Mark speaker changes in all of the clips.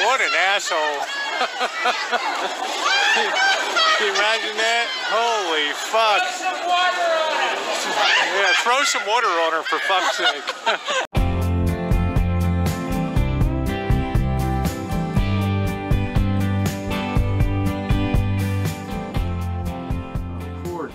Speaker 1: What an asshole. Can you imagine that? Holy fuck. Yeah, throw some water on her for fuck's sake.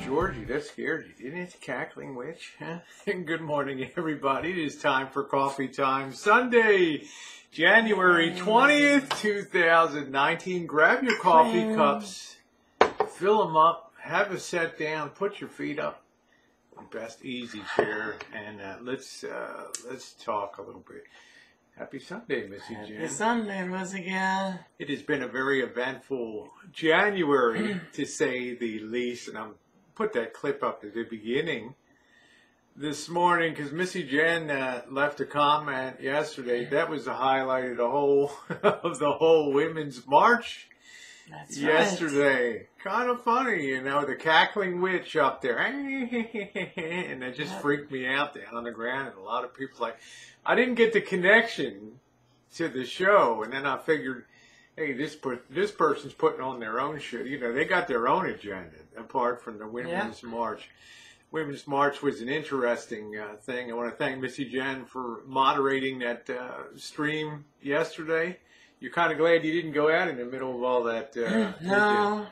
Speaker 1: Georgie, that scared you, didn't it? Cackling witch, huh? Good morning, everybody. It is time for Coffee Time Sunday, January 20th, 2019. Grab your coffee cups, fill them up, have a sit down, put your feet up, best easy chair, and let's talk a little bit. Happy Sunday, Missy Jenn.
Speaker 2: Happy Sunday, Missy.
Speaker 1: It has been a very eventful January, to say the least, and I'm put that clip up at the beginning this morning because Missy Jenn left a comment yesterday. That was the highlight of the whole Women's March.
Speaker 2: That's
Speaker 1: yesterday.
Speaker 2: Right.
Speaker 1: Kind of funny, you know, the cackling witch up there, and that just freaked me out down on the ground. And a lot of people like, I didn't get the connection to the show, and then I figured, hey, this person's putting on their own shit. You know, they got their own agenda apart from the Women's March. Women's March was an interesting thing. I want to thank Missy Jenn for moderating that stream yesterday. You're kind of glad you didn't go out in the middle of all that.
Speaker 2: No.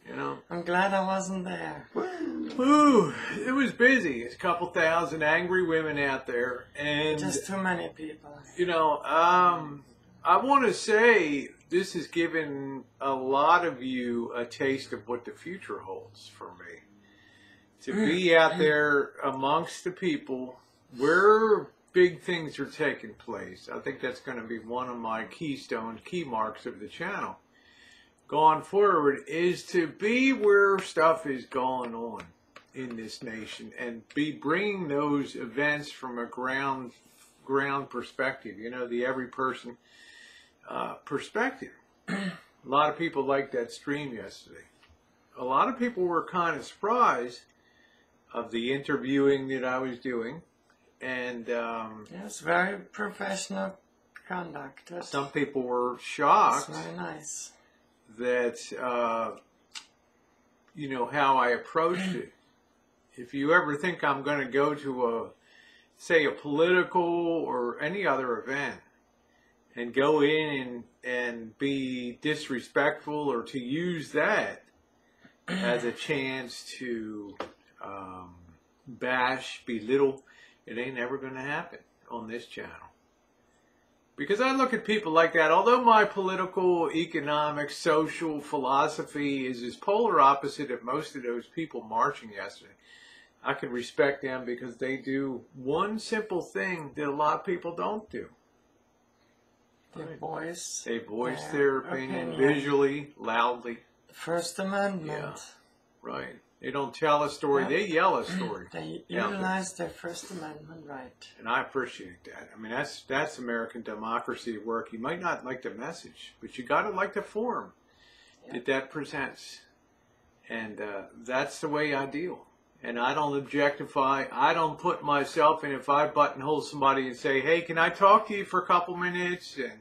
Speaker 1: You know? I'm
Speaker 2: glad I wasn't there.
Speaker 1: Ooh, it was busy. It's a couple thousand angry women out there. And
Speaker 2: just too many people.
Speaker 1: You know, I want to say this has given a lot of you a taste of what the future holds for me. To be out there amongst the people where big things are taking place. I think that's going to be one of my key marks of the channel going forward, is to be where stuff is going on in this nation and be bringing those events from a ground perspective. You know, the every person perspective. A lot of people liked that stream yesterday. A lot of people were kind of surprised of the interviewing that I was doing, and
Speaker 2: it's very professional conduct.
Speaker 1: Some people were shocked.
Speaker 2: That's very nice.
Speaker 1: That you know how I approached it. If you ever think I'm going to go to say a political or any other event and go in and be disrespectful, or to use that as a chance to bash, belittle, it ain't ever going to happen on this channel. Because I look at people like that, although my political, economic, social philosophy is as polar opposite of most of those people marching yesterday, I can respect them because they do one simple thing that a lot of people don't do.
Speaker 2: They voice
Speaker 1: their opinion visually, loudly.
Speaker 2: The First Amendment.
Speaker 1: Yeah, right. They don't tell a story, they yell a story.
Speaker 2: They utilize their First Amendment right.
Speaker 1: And I appreciate that. I mean, that's American democracy at work. You might not like the message, but you got to like the form that presents. And that's the way I deal. And I don't objectify. I don't put myself in. If I buttonhole somebody and say, hey, can I talk to you for a couple minutes? And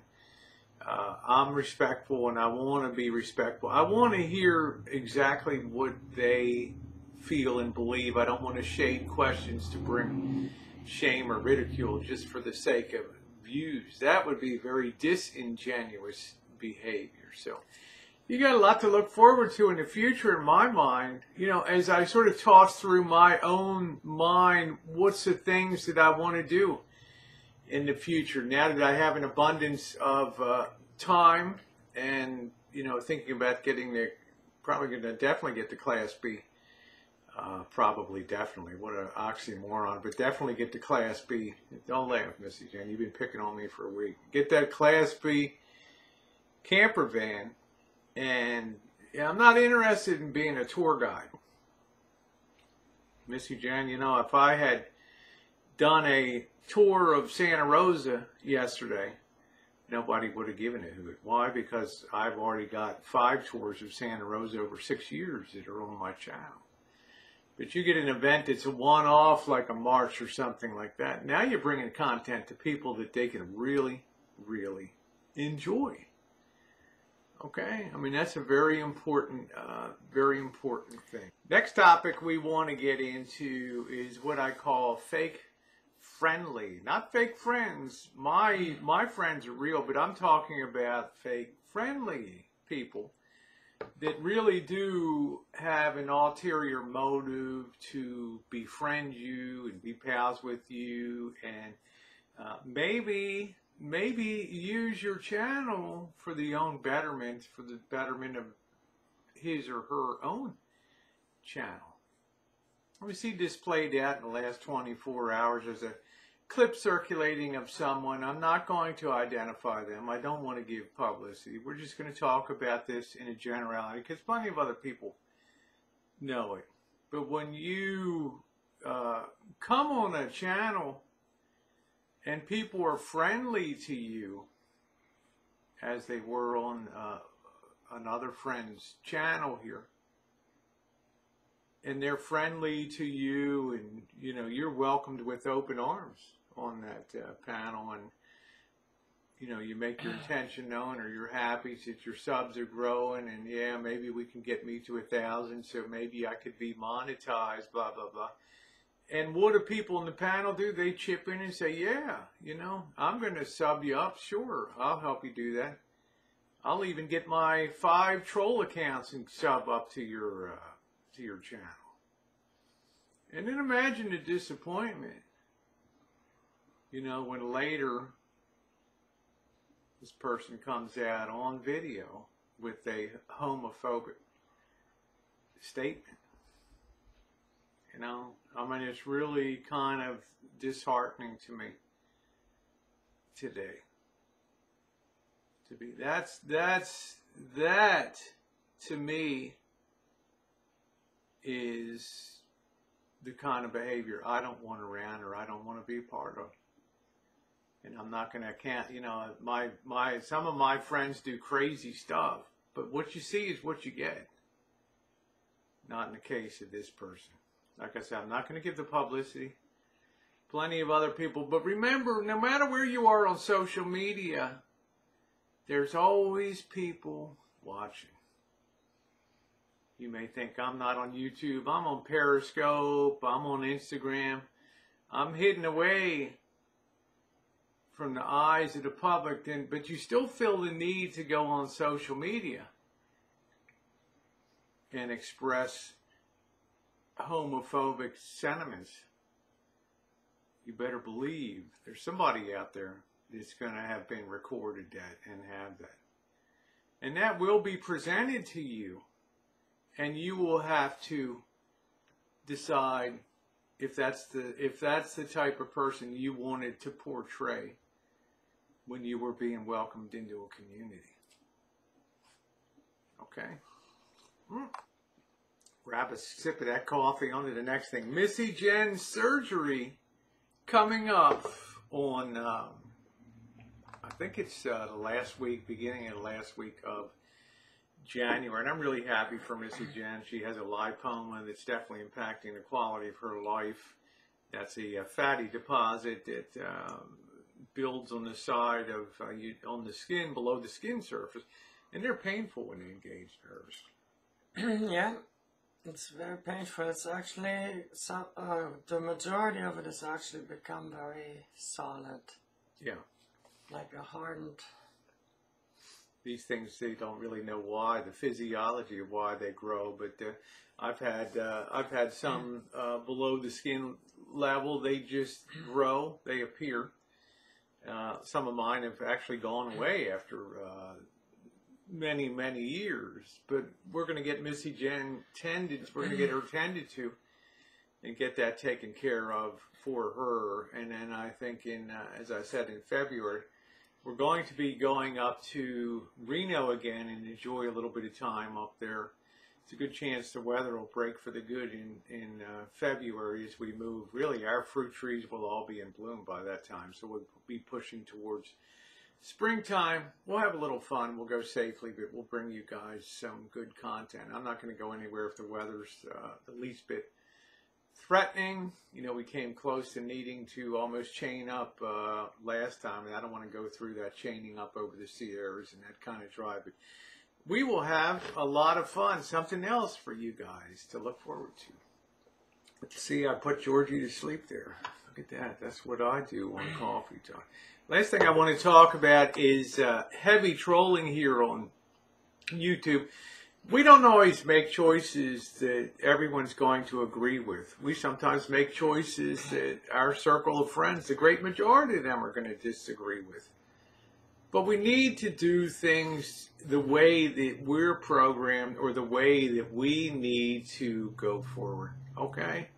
Speaker 1: I'm respectful, and I want to be respectful. I want to hear exactly what they feel and believe. I don't want to shade questions to bring shame or ridicule just for the sake of views. That would be very disingenuous behavior. So you got a lot to look forward to in the future, in my mind. You know, as I sort of toss through my own mind, what's the things that I want to do in the future, now that I have an abundance of time, and, you know, thinking about getting probably going to definitely get the Class B, definitely, what an oxymoron, but definitely get the Class B. Don't laugh, Missy Jenn, you've been picking on me for a week. Get that Class B camper van, and I'm not interested in being a tour guide. Missy Jenn, you know, if I had done a tour of Santa Rosa yesterday, nobody would have given a hoot. Why? Because I've already got 5 tours of Santa Rosa over 6 years that are on my channel. But you get an event that's a one-off, like a march or something like that. Now you're bringing content to people that they can really, really enjoy. Okay, I mean that's a very important thing. Next topic we want to get into is what I call fake friendly, not fake friends. My friends are real, but I'm talking about fake friendly people that really do have an ulterior motive to befriend you and be pals with you, and maybe use your channel for the own betterment, for the betterment of his or her own channel. We see this played out in the last 24 hours. There's a clip circulating of someone. I'm not going to identify them. I don't want to give publicity. We're just going to talk about this in a generality because plenty of other people know it. But when you come on a channel and people are friendly to you, as they were on another friend's channel here, and they're friendly to you, and you know you're welcomed with open arms on that panel, and you know you make your intention known, or you're happy that your subs are growing, and yeah, maybe we can get me to 1,000, so maybe I could be monetized, blah blah blah. And what do people in the panel do? They chip in and say, yeah, you know, I'm going to sub you up. Sure, I'll help you do that. I'll even get my 5 troll accounts and sub up to your channel. And then imagine the disappointment, you know, when later this person comes out on video with a homophobic statement. You know, I mean, it's really kind of disheartening to me today. That to me is the kind of behavior I don't want around, or I don't want to be a part of. And I'm not going to, you know, some of my friends do crazy stuff, but what you see is what you get. Not in the case of this person. Like I said, I'm not going to give the publicity. Plenty of other people. But remember, no matter where you are on social media, there's always people watching. You may think I'm not on YouTube. I'm on Periscope. I'm on Instagram. I'm hidden away from the eyes of the public. But you still feel the need to go on social media and express homophobic sentiments. You better believe there's somebody out there that's going to have been recorded that and have that. And that will be presented to you. And you will have to decide if that's the type of person you wanted to portray when you were being welcomed into a community. Okay? Grab a sip of that coffee, on to the next thing. Missy Jenn surgery coming up on, I think it's the last week, beginning of the last week of January. And I'm really happy for Missy Jenn. She has a lipoma that's definitely impacting the quality of her life. That's a fatty deposit that builds on the side of, on the skin, below the skin surface. And they're painful when they engage nerves.
Speaker 2: Yeah. It's very painful. It's actually, the majority of it has actually become very solid.
Speaker 1: Yeah.
Speaker 2: Like a hardened.
Speaker 1: These things, they don't really know why, the physiology of why they grow, but I've had some below the skin level. They just grow, they appear. Some of mine have actually gone away after many years, but we're going to get Missy Jenn tended. We're going to get her tended to and get that taken care of for her. And then I think as I said, in February, we're going to be going up to Reno again and enjoy a little bit of time up there. It's a good chance the weather will break for the good in February as we move. Really, our fruit trees will all be in bloom by that time, so we'll be pushing towards springtime. We'll have a little fun. We'll go safely, but we'll bring you guys some good content. I'm not going to go anywhere if the weather's the least bit threatening. You know, we came close to needing to almost chain up last time, and I don't want to go through that chaining up over the Sierras and that kind of drive. But we will have a lot of fun, something else for you guys to look forward to. Let's see, I put Georgie to sleep there. Look at that. That's what I do on coffee time. Last thing I want to talk about is heavy trolling here on YouTube. We don't always make choices that everyone's going to agree with. We sometimes make choices that our circle of friends, the great majority of them, are going to disagree with. But we need to do things the way that we're programmed, or the way that we need to go forward. Okay?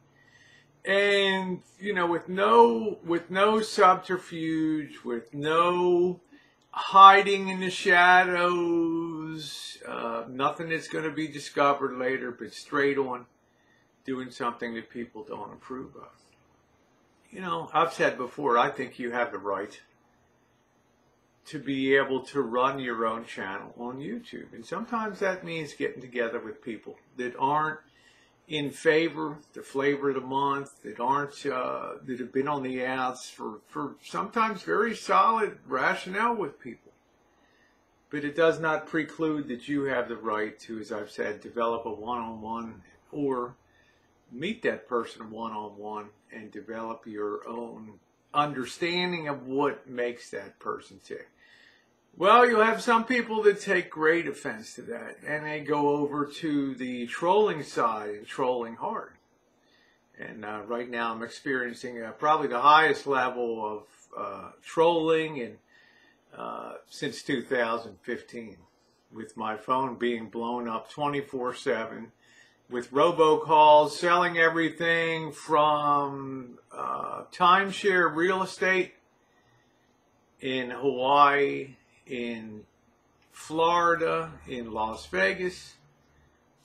Speaker 1: And, you know, with no subterfuge, with no hiding in the shadows, nothing that's going to be discovered later, but straight on doing something that people don't approve of. You know, I've said before, I think you have the right to be able to run your own channel on YouTube. And sometimes that means getting together with people that aren't in favor, the flavor of the month, that aren't, that have been on the outs for sometimes very solid rationale with people. But it does not preclude that you have the right to, as I've said, develop a one-on-one, or meet that person one-on-one and develop your own understanding of what makes that person tick. Well, you'll have some people that take great offense to that, and they go over to the trolling side and trolling hard. And right now I'm experiencing probably the highest level of trolling since 2015, with my phone being blown up 24/7, with robocalls, selling everything from timeshare real estate in Hawaii, in Florida, in Las Vegas,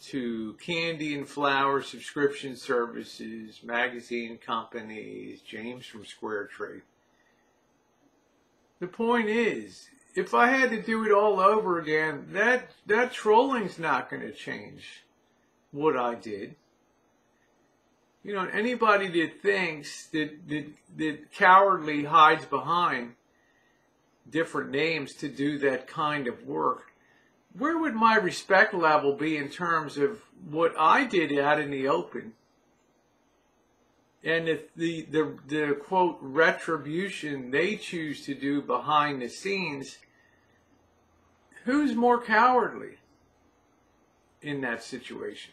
Speaker 1: to candy and flower subscription services, magazine companies, James from Square Trade. The point is, if I had to do it all over again, that trolling's not going to change what I did. You know, anybody that thinks that cowardly hides behind different names to do that kind of work, where would my respect level be in terms of what I did out in the open? And if the quote retribution they choose to do behind the scenes, who's more cowardly in that situation?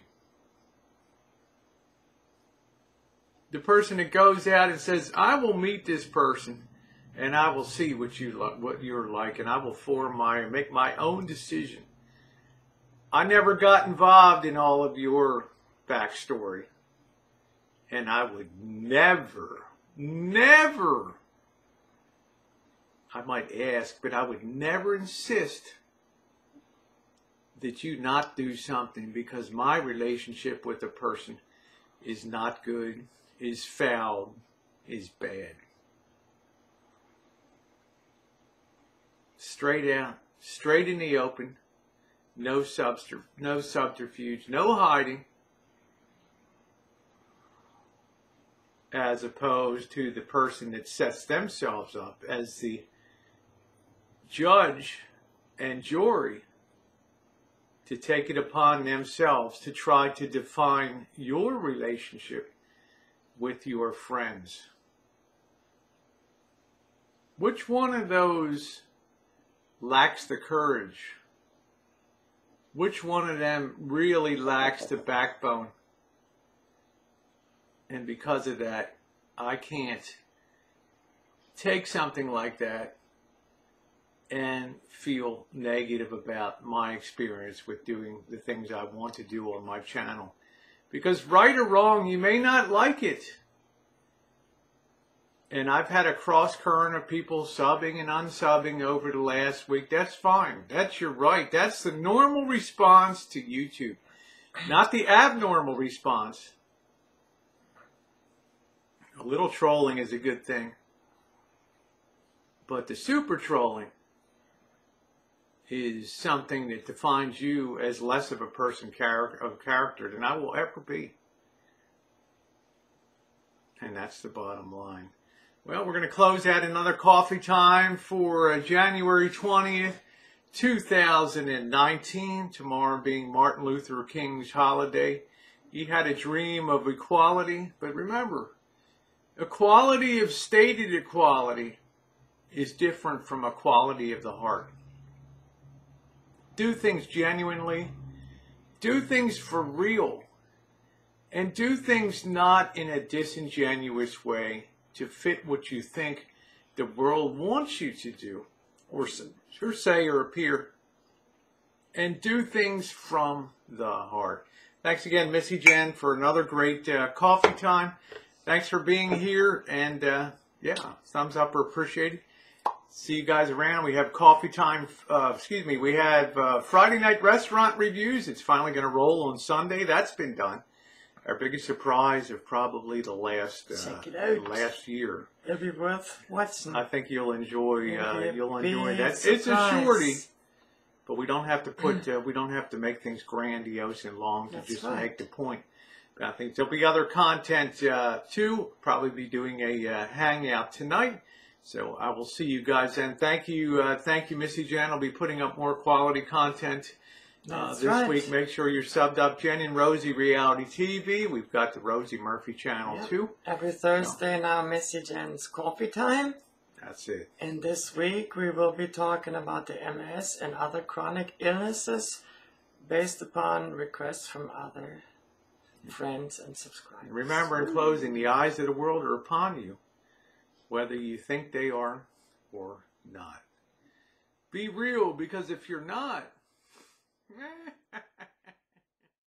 Speaker 1: The person that goes out and says, I will meet this person and I will see what you're like, and I will make my own decision. I never got involved in all of your backstory, and I would never, I might ask, but I would never insist that you not do something because my relationship with a person is not good, is foul, is bad. Straight out, straight in the open, no subterfuge, no hiding, as opposed to the person that sets themselves up as the judge and jury to take it upon themselves to try to define your relationship with your friends. Which one of those lacks the courage? Which one of them really lacks the backbone? And because of that, I can't take something like that and feel negative about my experience with doing the things I want to do on my channel. Because right or wrong, you may not like it. And I've had a cross current of people subbing and unsubbing over the last week. That's fine. That's your right. That's the normal response to YouTube, not the abnormal response. A little trolling is a good thing. But the super trolling is something that defines you as less of a person of character than I will ever be. And that's the bottom line. Well, we're going to close out another coffee time for January 20th, 2019, tomorrow being Martin Luther King's holiday. He had a dream of equality, but remember, equality of stated equality is different from equality of the heart. Do things genuinely, do things for real, and do things not in a disingenuous way to fit what you think the world wants you to do, or say or appear, and do things from the heart. Thanks again, Missy, Jenn, for another great coffee time. Thanks for being here, and yeah, thumbs up are appreciated. See you guys around. We have coffee time, we have Friday night restaurant reviews. It's finally going to roll on Sunday. That's been done. Our biggest surprise of probably the last year.
Speaker 2: It'll be worth watching.
Speaker 1: I think you'll enjoy that. It's a shorty, but we don't have to put we don't have to make things grandiose and long to just make the point. But I think there'll be other content too. Probably be doing a hangout tonight. So I will see you guys then. Thank you, Missy, Jenn. I'll be putting up more quality content this week. Make sure you're subbed up. Jenn and Rosie Reality TV. We've got the Rosie Murphy channel too.
Speaker 2: Every Thursday now, Missy Jenn's coffee time.
Speaker 1: That's it.
Speaker 2: And this week we will be talking about the MS and other chronic illnesses based upon requests from other friends and subscribers.
Speaker 1: And remember, in closing, the eyes of the world are upon you, whether you think they are or not. Be real, because if you're not,